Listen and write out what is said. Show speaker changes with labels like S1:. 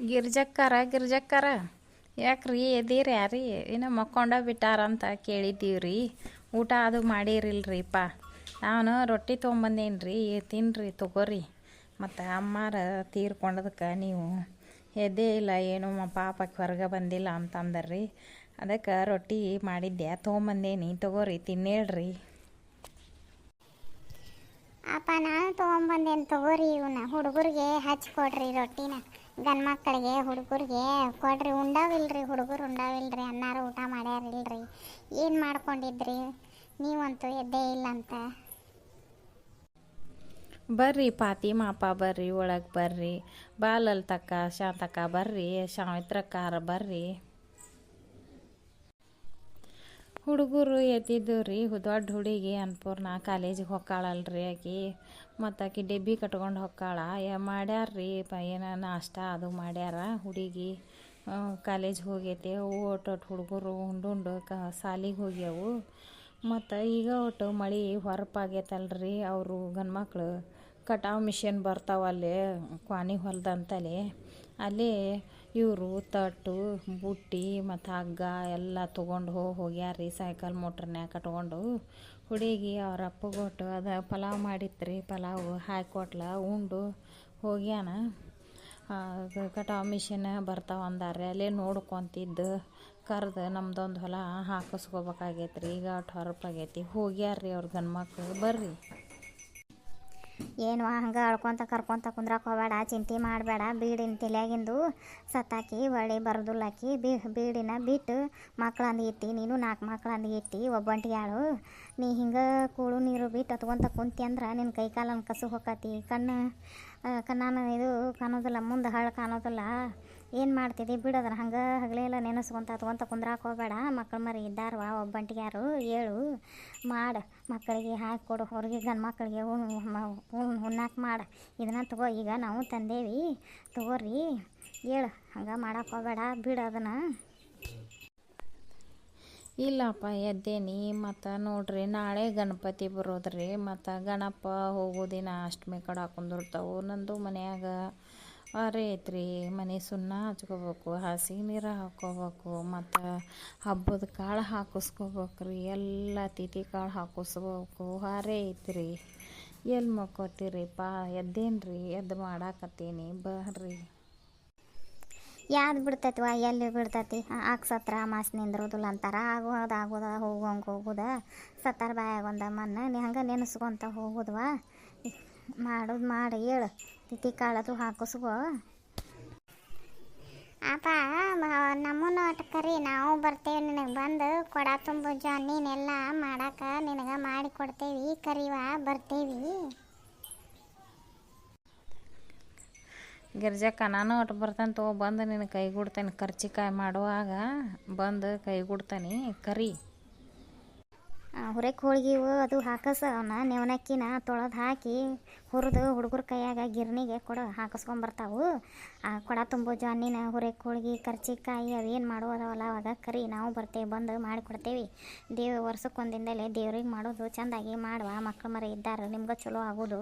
S1: ಗಿರ್ಜಕ್ಕರ ಯಾಕ್ರಿ ಎದೀರಿ ಯಾರಿ ಇನ್ನು ಮಕ್ಕೊಂಡ ಬಿಟ್ಟಾರಂತ ಕೇಳಿದ್ದೀವ್ರಿ. ಊಟ ಅದು ಮಾಡಿರಿಲ್ರಿಪ್ಪ. ನಾನು ರೊಟ್ಟಿ ತೊಗೊಂಬಂದೇನಿ ರೀ, ತಿನ್ನಿರಿ ತಗೋರಿ. ಮತ್ತು ಅಮ್ಮಾರ ತೀರ್ಕೊಂಡದಕ್ಕೆ ನೀವು ಎದ್ದೇ ಇಲ್ಲ, ಏನು ಪಾಪಕ್ಕೆ ಹೊರಗೆ ಬಂದಿಲ್ಲ ಅಂತಂದರ್ರಿ. ಅದಕ್ಕೆ ರೊಟ್ಟಿ ಮಾಡಿದ್ದೆ ತೊಗೊಂಬಂದೇನಿ, ತಗೋರಿ ತಿನ್ನೇಳ್ರಿ.
S2: ಅಪ್ಪ ನಾನು ತೊಗೊಂಬಂದೇನು ತಗೋರಿ. ಇವನ್ನ ಹುಡುಗರಿಗೆ ಹಚ್ಕೊಡ್ರಿ ರೊಟ್ಟಿನ. ಗಂಡು ಮಕ್ಕಳಿಗೆ ಹುಡುಗರಿಗೆ ಕೊಡ್ರಿ. ಉಂಡಾವಿಲ್ರಿ ಹುಡುಗರು, ಉಂಡಾವಿಲ್ರಿ. ಅನ್ನಾರು ಊಟ ಮಾಡ್ಯಾರಿಲ್ರಿ. ಏನು ಮಾಡ್ಕೊಂಡಿದ್ರಿ ನೀವಂತೂ ಎದ್ದೇ ಇಲ್ಲ ಅಂತ.
S1: ಬರ್ರಿ ಮಾಪ ಬರ್ರಿ, ಒಳಗೆ ಬರ್ರಿ. ಬಾಲಲ್ತಕ್ಕ ಶಾಂತಕ್ಕ ಬರ್ರಿ, ಸಾವಿತ್ರಕ್ಕಾರ ಬರ್ರಿ. ಹುಡುಗರು ಎದ್ದಿದ್ದು ರೀ. ದೊಡ್ಡ ಹುಡುಗಿ ಅನ್ನಪೂರ್ಣ ಕಾಲೇಜಿಗೆ ಹೊಕ್ಕಾಳಲ್ರಿ ಆಕಿ. ಮತ್ತು ಆಕಿ ಡೆಬ್ಬಿ ಕಟ್ಕೊಂಡು ಹೊಕ್ಕಾಳ. ಮಾಡ್ಯಾರ್ರಿ ಏನೋ ನಾಷ್ಟ ಅದು ಮಾಡ್ಯಾರ. ಹುಡುಗಿ ಕಾಲೇಜ್ ಹೋಗೈತೆ. ಒಟ್ಟು ಹುಡುಗರು ಉಂಡು ಸಾಲಿಗೆ ಹೋಗ್ಯಾವು. ಮತ್ತು ಈಗ ಒಟ್ಟು ಮಳೆ ಹೊರಪಾಗೈತಲ್ರಿ. ಅವರು ಗಂಡ್ಮಕ್ಳು ಕಟಾವು ಮಿಷನ್ ಬರ್ತಾವಲ್ಲೇ ಕ್ವಾನಿ ಹೊಲದಂತಲೇ, ಅಲ್ಲೇ ಇವರು ತಟ್ಟು ಬುಟ್ಟಿ ಮತ್ತು ಹಗ್ಗ ಎಲ್ಲ ತೊಗೊಂಡು ಹೋಗ್ಯಾರ್ರಿ. ಸೈಕಲ್ ಮೋಟ್ರನ್ಯಾಗ ಕಟ್ಕೊಂಡು. ಹುಡುಗಿ ಅವ್ರ ಅಪ್ಪಗೊಟ್ಟು ಅದು ಪಲಾವ್ ಮಾಡಿತ್ರಿ. ಪಲಾವ್ ಹಾಕಿಕೊಟ್ಲ, ಉಂಡು ಹೋಗ್ಯಾನ. ಕಟಾವು ಮಿಷನ್ ಬರ್ತಾವ ಅಂದಾರೆ. ಅಲ್ಲೇ ನೋಡ್ಕೊತಿದ್ದು ಕರೆದು ನಮ್ದೊಂದು ಹೊಲ ಹಾಕಿಸ್ಕೋಬೇಕಾಗೈತ್ರಿ. ಈಗ ಅಷ್ಟು ಹೊರಪಾಗೈತಿ. ಹೋಗ್ಯಾರ್ರಿ ಅವ್ರ ಗಂಡ್ಮಕ್ಳು. ಬರ್ರಿ.
S2: ಏನು ಹಂಗೆ ಅಳ್ಕೊತ ಕರ್ಕೊತ ಕುಂದ್ರಕ್ಕೆ ಹೋಗಬೇಡ, ಚಿಂತೆ ಮಾಡಬೇಡ. ಬೀಡಿನ ತಲೆಯಾಗಿಂದು ಸತ್ತಾಕಿ ಹೊಳ್ಳಿ ಬರೋದಿಲ್ಲಾಕಿ. ಬೀಡಿನ ಬಿಟ್ಟು ಮಕ್ಳಂದು ಇಟ್ಟು, ನೀನು 4 ಮಕ್ಳಂದು ಇಟ್ಟು ಒಬ್ಬಂಟಿಗೆ ಆಳು. ನೀ ಹಿಂಗೆ ಕೂಳು ನೀರು ಬಿಟ್ಟು ಹತ್ಕೊಂತ ಕುಂತಿ ಅಂದ್ರೆ ನಿನ್ನ ಕೈ ಕಾಲನ್ನು ಕಸು ಹೊಕ್ಕತಿ. ಕಣ್ಣಾನು ಇದು ಕಾಣೋದಿಲ್ಲ, ಮುಂದೆ ಹಳ್ಳು ಕಾಣೋದಿಲ್ಲ. ಏನು ಮಾಡ್ತಿದ್ದಿ ಬಿಡೋದನ್ನ ಹಂಗೆ ಹಗಲೆಲ್ಲ ನೆನೆಸ್ಕೊಂತ ಹತ್ಕೊಂತ ಕುಂದ್ರಕ್ಕೆ ಹೋಗಬೇಡ. ಮಕ್ಳು ಮರಿ ಇದ್ದಾರವ, ಒಬ್ಬಂಟಿಗೆ ಯಾರು ಹೇಳು ಮಾಡು. ಮಕ್ಕಳಿಗೆ ಹಾಕಿಕೊಡು. ಅವ್ರಿಗೆ ಗಂಡು ಮಕ್ಕಳಿಗೆ ಉಣ್ಣಾಕ ಮಾಡು. ಇದನ್ನ ತಗೋ, ಈಗ ನಾವು ತಂದೇವಿ ತಗೋರಿ. ಹೇಳು, ಹಂಗೆ ಮಾಡಕ್ಕೆ ಹೋಗಬೇಡ, ಬಿಡೋದನ್ನ.
S1: ಇಲ್ಲಪ್ಪ ಎದ್ದೇನಿ. ಮತ್ತು ನೋಡ್ರಿ ನಾಳೆ ಗಣಪತಿ ಬರೋದ್ರಿ. ಮತ್ತು ಗಣಪ ಹೋಗೋ ದಿನ ಅಷ್ಟಮಿ ಕಡೆ ಹಾಕೊಂಡಿರ್ತಾವೆ. ನಂದು ಮನ್ಯಾಗ ವಾರೆ ಐತ್ರಿ. ಮನೆ ಸುಣ್ಣ ಹಚ್ಕೋಬೇಕು, ಹಾಸಿಗೆ ನೀರು ಹಾಕ್ಕೋಬೇಕು, ಮತ್ತು ಹಬ್ಬದ ಕಾಳು ಹಾಕಿಸ್ಕೋಬೇಕ್ರಿ. ಎಲ್ಲ ತಿಥಿ ಕಾಳು ಹಾಕಿಸ್ಬೇಕು. ಹಾರೆ ಐತ್ರಿ. ಎಲ್ಲಿ ಮಕ್ಕೋತೀರಿಪ್ಪ? ಎದ್ದೇನ್ರಿ, ಎದ್ದು ಮಾಡಾಕತ್ತೀನಿ. ಬರ್ರಿ.
S2: ಯಾವ್ದು ಬಿಡ್ತೈತಿವ, ಎಲ್ಲಿ ಬಿಡ್ತೈತಿ? ಸತ್ರ ಮಾಸ್ ನಿಂದ್ರೋದಿಲ್ಲ ಅಂತಾರ. ಆಗೋದ ಹೋಗೋದ ಸತ್ತಾರ ಬಾಯಾಗೊಂದ ಮಣ್ಣು. ಹಂಗೆ ನೆನೆಸ್ಕೊಂತ ಹೋಗೋದ್ವಾ. ಮಾಡೋದು ಮಾಡಿ ಹೇಳು. ತಿಥಿ ಕಾಳದು ಹಾಕಿಸ್ಕೋ. ಅಪ್ಪ ನಮ್ಮನ್ನು ಒಟ್ಟು ಕರಿ, ನಾವು ಬರ್ತೇವೆ. ನಿನಗೆ ಬಂದು ಕೊಡ ತುಂಬು ಜೊನ್ನಿನೆಲ್ಲ ಮಾಡಕ್ಕೆ ನಿನಗೆ ಮಾಡಿ ಕೊಡ್ತೇವಿ. ಕರಿವ, ಬರ್ತೇವಿ.
S1: ಗಿರ್ಜಕ್ಕ ನಾನು ಒಟ್ಟು ಬರ್ತಾನೆ ತಗೋ. ಬಂದು ನಿನ್ನ ಕೈಗೂಡ್ತಾನೆ. ಕರ್ಚಿಕಾಯಿ ಮಾಡುವಾಗ ಬಂದು ಕೈಗೂಡ್ತಾನೆ. ಕರಿ.
S2: ಹುರಕ್ಕೆ ಹೋಳ್ಗಿವು ಅದು ಹಾಕಸ. ಅವನ್ನ ನೆವನಕ್ಕಿನ ತೊಳೆದು ಹಾಕಿ ಹುರಿದು ಹುಡುಗರ ಕೈಯಾಗ ಗಿರ್ನಿಗೆ ಹಾಕಿಸ್ಕೊಂಬರ್ತಾವು. ಕೊಡ ತುಂಬು ಜೊನ್ನಿನ ಹುರಕ್ಕೆ ಹೋಳ್ಗಿ ಕರ್ಚಿಕಾಯಿ ಅವೇನು ಮಾಡೋದವಲ್ಲ ಅವಾಗ ಕರಿ. ನಾವು ಬರ್ತೇವೆ, ಬಂದು ಮಾಡಿಕೊಡ್ತೇವೆ. ವರ್ಷಕ್ಕೊಂದಿಂದಲೇ ದೇವ್ರಿಗೆ ಮಾಡೋದು ಚೆಂದಾಗಿ ಮಾಡುವ. ಮಕ್ಳು ಮರಿ ಇದ್ದಾರೆ, ನಿಮ್ಗೆ ಚಲೋ ಆಗೋದು.